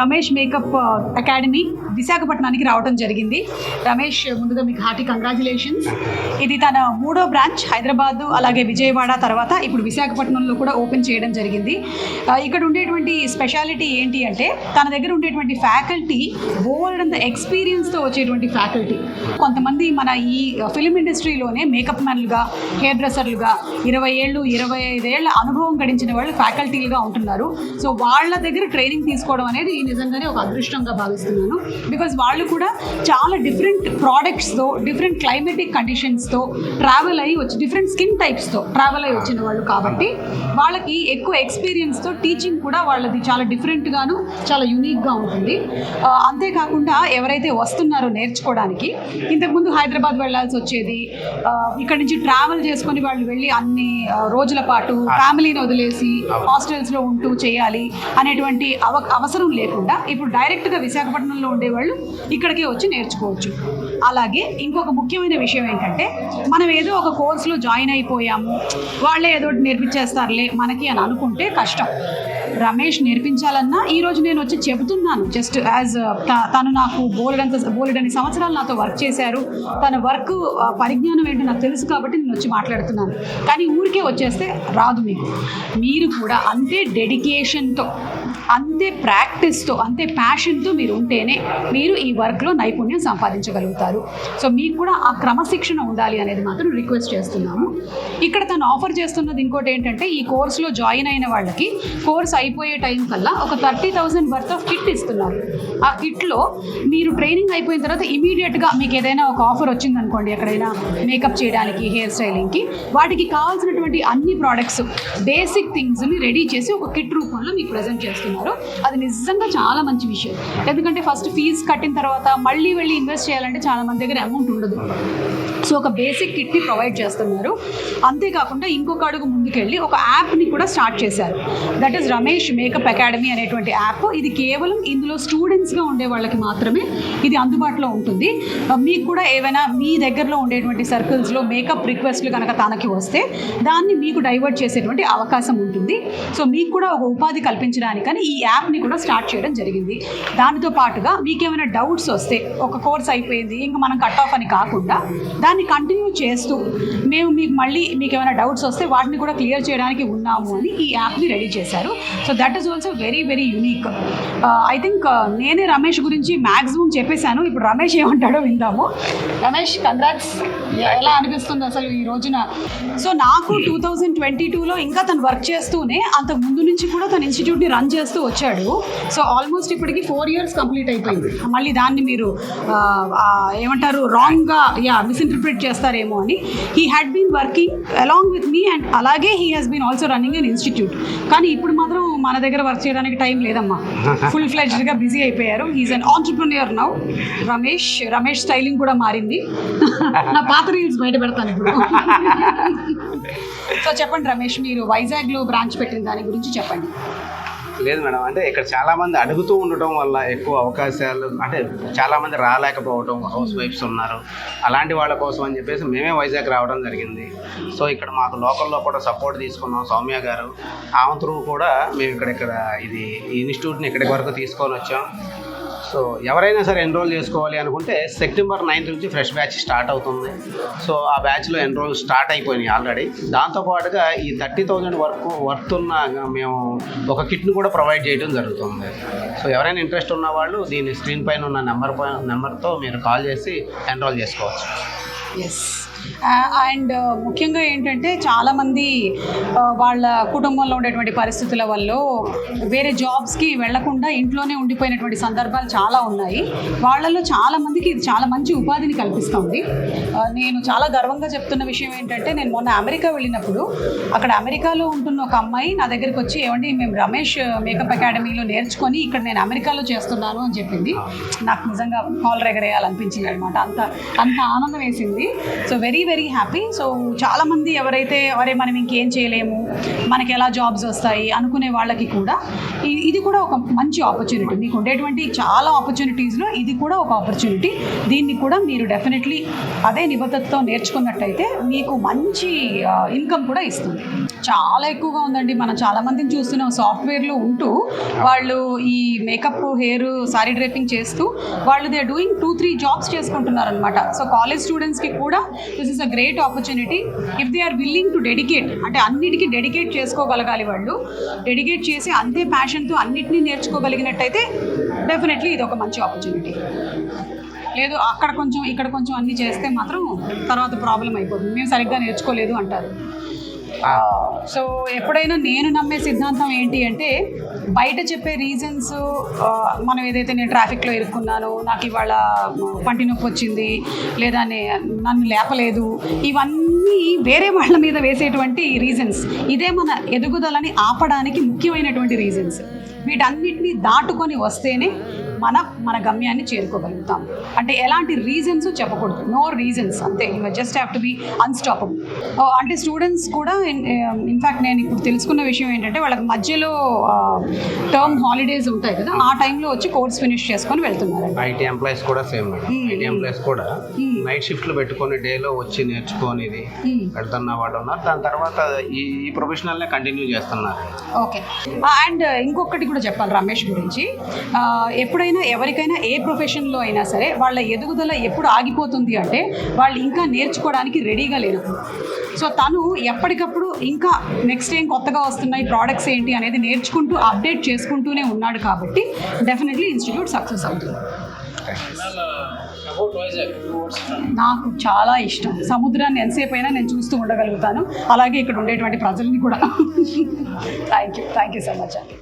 Ramesh makeup academy విశాఖపట్నానికి రావడం జరిగింది. రమేష్, ముందుగా మీకు హార్టీ కంగ్రాచులేషన్స్. ఇది తన 3వ బ్రాంచ్ హైదరాబాద్, అలాగే విజయవాడ, తర్వాత ఇప్పుడు విశాఖపట్నంలో కూడా ఓపెన్ చేయడం జరిగింది. ఇక్కడ ఉండేటువంటి స్పెషాలిటీ ఏంటి అంటే తన దగ్గర ఉండేటువంటి ఫ్యాకల్టీ బోల్డ్ అంత ఎక్స్పీరియన్స్తో వచ్చేటువంటి ఫ్యాకల్టీ. కొంతమంది మన ఈ ఫిల్మ్ ఇండస్ట్రీలోనే మేకప్ మ్యాన్లుగా, హెయిర్ డ్రెస్సర్లుగా 20 ఏళ్ళు 25 ఏళ్ళ అనుభవం గడించిన వాళ్ళు ఫ్యాకల్టీలుగా ఉంటున్నారు. సో వాళ్ళ దగ్గర ట్రైనింగ్ తీసుకోవడం అనేది నిజంగానే ఒక అదృష్టంగా భావిస్తున్నాను. బికాజ్ వాళ్ళు కూడా చాలా డిఫరెంట్ ప్రోడక్ట్స్తో, డిఫరెంట్ క్లైమేటిక్ కండిషన్స్తో ట్రావెల్ అయ్యి వచ్చి, డిఫరెంట్ స్కిన్ టైప్స్తో ట్రావెల్ అయ్యి వచ్చిన వాళ్ళు కాబట్టి వాళ్ళకి ఎక్కువ ఎక్స్పీరియన్స్తో టీచింగ్ కూడా వాళ్ళది చాలా డిఫరెంట్గాను, చాలా యూనిక్గా ఉంటుంది. అంతేకాకుండా ఎవరైతే వస్తున్నారో నేర్చుకోవడానికి, ఇంతకుముందు హైదరాబాద్ వెళ్ళాల్సి వచ్చేది, ఇక్కడ నుంచి ట్రావెల్ చేసుకొని వాళ్ళు వెళ్ళి అన్ని రోజుల పాటు ఫ్యామిలీని వదిలేసి హాస్టల్స్లో ఉంటూ చేయాలి అనేటువంటి అవసరం లేకుండా ఇప్పుడు డైరెక్ట్గా విశాఖపట్నంలో ఉండేవాళ్ళు ఇక్కడికే వచ్చి నేర్చుకోవచ్చు. అలాగే ఇంకొక ముఖ్యమైన విషయం ఏంటంటే, మనం ఏదో ఒక కోర్సులో జాయిన్ అయిపోయాము, వాళ్ళే ఏదో నేర్పించేస్తారులే మనకి అని అనుకుంటే కష్టం. రమేష్ నేర్పించాలన్నా ఈరోజు నేను వచ్చి చెబుతున్నాను, జస్ట్ యాజ్ తను నాకు బోలెడని సంవత్సరాలు నాతో వర్క్ చేశారు, తన వర్క్ పరిజ్ఞానం ఏంటో నాకు తెలుసు కాబట్టి నేను వచ్చి మాట్లాడుతున్నాను. కానీ ఊరికే వచ్చేస్తే రాదు. మీరు కూడా అంతే డెడికేషన్తో, అంతే ప్రాక్టీస్తో, అంతే ప్యాషన్తో మీరు ఉంటేనే మీరు ఈ వర్క్లో నైపుణ్యం సంపాదించగలుగుతారు. సో మీకు కూడా ఆ క్రమశిక్షణ ఉండాలి అనేది మాత్రం రిక్వెస్ట్ చేస్తున్నాము. ఇక్కడ తను ఆఫర్ చేస్తున్నది ఇంకోటి ఏంటంటే, ఈ కోర్సులో జాయిన్ అయిన వాళ్ళకి కోర్స్ అయిపోయే టైం కల్లా ఒక 30,000 వర్త్ ఆఫ్ కిట్ ఇస్తున్నారు. ఆ కిట్లో మీరు ట్రైనింగ్ అయిపోయిన తర్వాత ఇమీడియట్గా మీకు ఏదైనా ఒక ఆఫర్ వచ్చిందనుకోండి, ఎక్కడైనా మేకప్ చేయడానికి, హెయిర్ స్టైలింగ్కి, వాటికి కావాల్సినటువంటి అన్ని ప్రోడక్ట్స్, బేసిక్ థింగ్స్ని రెడీ చేసి ఒక కిట్ రూపంలో మీకు ప్రజెంట్ చేస్తున్నారు. అది నిజంగా చాలా మంచి విషయం. ఎందుకంటే ఫస్ట్ ఫీజు కట్టిన తర్వాత మళ్ళీ వెళ్ళి ఇన్వెస్ట్ చేయాలంటే చాలా మంది దగ్గర అమౌంట్ ఉండదు. సో ఒక బేసిక్ కిట్ని ప్రొవైడ్ చేస్తున్నారు. అంతేకాకుండా ఇంకొక అడుగు ముందుకెళ్ళి ఒక యాప్ని కూడా స్టార్ట్ చేశారు. That is Ramesh makeup academy అనేటువంటి యాప్. ఇది కేవలం ఇందులో స్టూడెంట్స్గా ఉండే వాళ్ళకి మాత్రమే ఇది అందుబాటులో ఉంటుంది. మీకు కూడా ఏవైనా మీ దగ్గరలో ఉండేటువంటి సర్కిల్స్లో మేకప్ రిక్వెస్ట్లు కనుక తనకి వస్తే దాన్ని మీకు డైవర్ట్ చేసేటువంటి అవకాశం ఉంటుంది. సో మీకు కూడా ఒక ఉపాధి కల్పించడానికని ఈ యాప్ని కూడా స్టార్ట్ చేయడం జరిగింది. దానితో పాటుగా మీకేమైనా డౌట్స్ వస్తే, ఒక కోర్స్ అయిపోయింది ఇంకా మనం కట్ ఆఫ్ అని కాకుండా దాన్ని కంటిన్యూ చేస్తూ మేము మీకు ఏమైనా డౌట్స్ వస్తే వాటిని కూడా క్లియర్ చేయడానికి ఉన్నాము అని ఈ యాప్ని రెడీ చేశారు. So that is also very very unique. I think నేనే రమేష్ గురించి మ్యాక్సిమం చెప్పేశాను. ఇప్పుడు రమేష్ ఏమంటాడో విందాము. రమేష్, కంగ్రాట్స్. ఎలా అనిపిస్తుంది అసలు ఈ రోజున? సో నాకు 2022లో ఇంకా తను వర్క్ చేస్తూనే, అంతకు ముందు నుంచి కూడా తన ఇన్స్టిట్యూట్ని రన్ చేస్తూ వచ్చాడు. సో ఆల్మోస్ట్ ఇప్పటికి 4 years కంప్లీట్ అయిపోయింది. మళ్ళీ దాన్ని మీరు ఏమంటారు, రాంగ్గా మిస్ఇంటర్ప్రిట్ చేస్తారేమో అని. He had been working along with me and అలాగే he has been also running an institute. కానీ ఇప్పుడు మాత్రం మన దగ్గర వర్క్ చేయడానికి టైం లేదమ్మా, ఫుల్ ఫ్లెడ్జ్డ్గా బిజీ అయిపోయారు. He is an entrepreneur now. Ramesh styling కూడా మారింది. నా పాత రీల్స్ బయట పెడతాను ఇప్పుడు. సో చెప్పండి రమేష్, మీరు వైజాగ్లో బ్రాంచ్ పెట్టిన దాని గురించి చెప్పండి. లేదు మేడం, అంటే ఇక్కడ చాలామంది అడుగుతూ ఉండటం వల్ల ఎక్కువ అవకాశాలు, అంటే చాలామంది రాలేకపోవడం, హౌస్ వైఫ్స్ ఉన్నారు, అలాంటి వాళ్ళ కోసం అని చెప్పేసి మేమే వైజాగ్ రావడం జరిగింది. సో ఇక్కడ మాకు లోకల్లో కూడా సపోర్ట్ తీసుకున్నాం. సౌమ్య గారు, ఆమె త్రూ కూడా మేము ఇక్కడ ఇది ఇన్స్టిట్యూట్ని ఇక్కడికి వరకు తీసుకొని వచ్చాం. సో ఎవరైనా సరే ఎన్రోల్ చేసుకోవాలి అనుకుంటే September 9th నుంచి ఫ్రెష్ బ్యాచ్ స్టార్ట్ అవుతుంది. సో ఆ బ్యాచ్లో ఎన్రోల్ స్టార్ట్ అయిపోయినాయి ఆల్రెడీ. దాంతోపాటుగా ఈ 30,000 వర్త్ ఉన్న మేము ఒక కిట్ను కూడా ప్రొవైడ్ చేయడం జరుగుతుంది. సో ఎవరైనా ఇంట్రెస్ట్ ఉన్న వాళ్ళు దీని స్క్రీన్ పైన ఉన్న నెంబర్తో మీరు కాల్ చేసి ఎన్రోల్ చేసుకోవచ్చు. ఎస్. అండ్ ముఖ్యంగా ఏంటంటే చాలామంది వాళ్ళ కుటుంబంలో ఉండేటువంటి పరిస్థితుల వల్ల వేరే జాబ్స్కి వెళ్లకుండా ఇంట్లోనే ఉండిపోయినటువంటి సందర్భాలు చాలా ఉన్నాయి. వాళ్ళలో చాలామందికి ఇది చాలా మంచి ఉపాధిని కల్పిస్తుంది. నేను చాలా గర్వంగా చెప్తున్న విషయం ఏంటంటే, నేను మొన్న అమెరికా వెళ్ళినప్పుడు అక్కడ అమెరికాలో ఉంటున్న ఒక అమ్మాయి నా దగ్గరికి వచ్చి, ఏమండి మేము రమేష్ మేకప్ అకాడమీలో నేర్చుకొని ఇక్కడ నేను అమెరికాలో చేస్తున్నాను అని చెప్పింది. నాకు నిజంగా కాల్ ఎగరేయాలనిపించింది అనమాట. అంత ఆనందం వేసింది. So very very happy. So చాలామంది ఎవరైతే మనం ఇంకేం చేయలేము, మనకి ఎలా జాబ్స్ వస్తాయి అనుకునే వాళ్ళకి కూడా ఇది కూడా ఒక మంచి ఆపర్చునిటీ. మీకు ఉండేటువంటి చాలా ఆపర్చునిటీస్లో ఇది కూడా ఒక ఆపర్చునిటీ. దీన్ని కూడా మీరు డెఫినెట్లీ అదే నిబద్ధతతో నేర్చుకున్నట్టయితే మీకు మంచి ఇన్కమ్ కూడా ఇస్తుంది. చాలా ఎక్కువగా ఉందండి. మనం చాలా మందిని చూస్తున్నాం సాఫ్ట్వేర్లో ఉంటూ వాళ్ళు ఈ మేకప్, హెయిర్, సారీ డ్రేపింగ్ చేస్తూ వాళ్ళు దే ఆర్ డూయింగ్ 2-3 జాబ్స్ చేసుకుంటున్నారు అనమాట. సో కాలేజ్ స్టూడెంట్స్కి కూడా this is a great opportunity if they are willing to dedicate. అంటే అన్నిటికీ డెడికేట్ చేసుకోగలగాలి వాళ్ళు. డెడికేట్ చేసి అంతే ప్యాషన్తో అన్నిటినీ నేర్చుకోగలిగినట్టయితే డెఫినెట్లీ ఇది ఒక మంచి ఆపర్చునిటీ. లేదు అక్కడ కొంచెం ఇక్కడ కొంచెం అన్నీ చేస్తే మాత్రం తర్వాత ప్రాబ్లం అయిపోతుంది, మేము సరిగ్గా నేర్చుకోలేదు అంటారు. సో ఎప్పుడైనా నేను నమ్మే సిద్ధాంతం ఏంటి అంటే బయట చెప్పే రీజన్స్, మనం ఏదైతే నేను ట్రాఫిక్లో ఇరుక్కున్నాను, నాకు ఇవాళ పంటి నొప్పి వచ్చింది, లేదా నన్ను లేపలేదు, ఇవన్నీ వేరే వాళ్ళ మీద వేసేటువంటి రీజన్స్. ఇదే మన ఎదుగుదలని ఆపడానికి ముఖ్యమైనటువంటి రీజన్స్. వీటన్నిటిని దాటుకొని వస్తేనే మన గమ్యాన్ని చేరుకోగలుగుతాం. అంటే ఎలాంటి రీజన్స్ చెప్పకూడదు, నో రీజన్స్, అంతే. You just have to be unstoppable. అంటే స్టూడెంట్స్ కూడా ఇన్ఫ్యాక్ట్ నేను ఇప్పుడు తెలుసుకున్న విషయం ఏంటంటే వాళ్ళకి మధ్యలో టర్మ్ హాలిడేస్ ఉంటాయి కదా, ఆ టైంలో వచ్చి కోర్స్ ఫినిష్ చేసుకొని వెళ్తున్నారు. ఐటీ ఎంప్లాయీస్ కూడా సేమ్ మేడం. ఐటీ ఎంప్లాయీస్ కూడా నైట్ షిఫ్ట్లు పెట్టుకొని డేలో వచ్చి నేర్చుకొని వెళ్తున్న వాళ్ళు ఉన్నారు. దాని తర్వాత ఈ ప్రొఫెషనల్నే కంటిన్యూ చేస్తున్నారు. ఓకే. అండ్ ఇంకొకటి కూడా చెప్పాలి రమేష్ గురించి. ఎప్పుడైనా ఎవరికైనా ఏ ప్రొఫెషన్లో అయినా సరే వాళ్ళ ఎదుగుదల ఎప్పుడు ఆగిపోతుంది అంటే వాళ్ళు ఇంకా నేర్చుకోవడానికి రెడీగా లేరు. సో తను ఎప్పటికప్పుడు ఇంకా నెక్స్ట్ ఏం కొత్తగా వస్తున్నాయి, ప్రోడక్ట్స్ ఏంటి అనేది నేర్చుకుంటూ అప్డేట్ చేసుకుంటూనే ఉన్నాడు. కాబట్టి డెఫినెట్లీ ఇన్స్టిట్యూట్ సక్సెస్ అవుతుంది. నాకు చాలా ఇష్టం. సముద్రాన్ని ఎంతసేపు అయినా నేను చూస్తూ ఉండగలుగుతాను, అలాగే ఇక్కడ ఉండేటువంటి ప్రజల్ని కూడా. థ్యాంక్ యూ సో మచ్ అండి.